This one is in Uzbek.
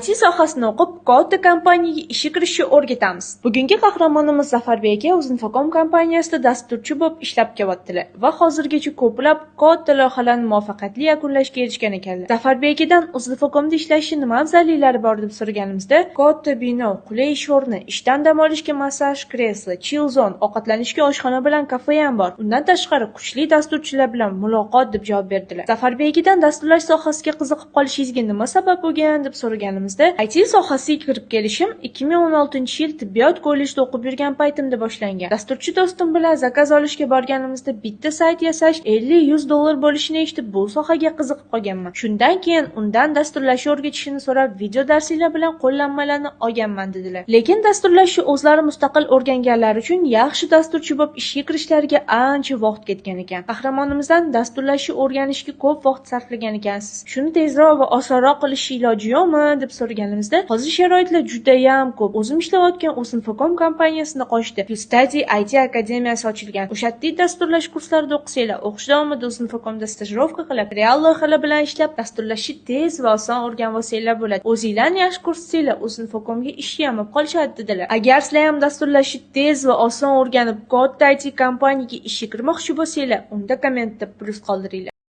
IT sohasini o'qib, katta kompaniyaga ishga kirishni o'rgatamiz. Bugungi qahramonimiz Zafarbek aka Uzinfocom kompaniyasida dasturchi bo'lib ishlab kelyaptilar va hozirgacha ko'plab katta loyihalarni muvaffaqiyatli yakunlashga erishgan ekanlar. Zafarbek akadan Uzinfocomda ishlashning nima afzalliklari bor deb so'raganimizda, katta bino, qulay ish o'rni, ishdan dam olishga massaj kreslo, chill zone, ovqatlanishga oshxona bilan kafe ham bor. Undan tashqari kuchli dasturchilar bilan muloqot deb javob berdilar. Zafarbek akadan dasturlash sohasiga qiziqib qolishingizga nima sabab bo'lgan deb so'raganimizda, IT sohasiga kirib kelishim 2016-yil tibbiyot kollejida o'qib yurgan paytimda boshlangan. Dasturchi do'stim bilan zakaz olishga borganimizda bitta sayt yasash $50-100 bo'lishini eshitib, bu sohaga qiziqib qolganman. Shundan keyin undan dasturlashni o'rgatishini so'rab, video darslar bilan qo'llanmalarni olganman dedilar. Lekin dasturlashni o'zlari mustaqil o'rganganlari uchun yaxshi dasturchi bo'lib ishga kirishlariga ancha vaqt ketgan ekan. Qahramonimizdan dasturlashni o'rganishga ko'p vaqt sarflagan ekansiz. Shuni tezroq va osonroq qilish iloji yo'qmi deb so'raganimizda, hozir sharoitlar juda ham ko'p. O'zim ishlayotgan Uzinfocom kompaniyasida qo'shdi. Study IT akademiyasi ochilgan. O'sha yerda dasturlash kurslarida o'qisanglar, o'qish davomida Uzinfocomda stajirovka qilib, real loyihalar bilan ishlab, dasturlashni tez va oson o'rganib olsanglar bo'ladi. O'zingizlarni yaxshi ko'rsatsangiz, Uzinfocomga ishga ham olib qolishadi dedilar. Agar sizlar ham dasturlashni tez va oson o'rganib, katta IT kompaniyaga ishga kirmoqchi bo'lsanglar, unda kommentda plus qoldiringlar.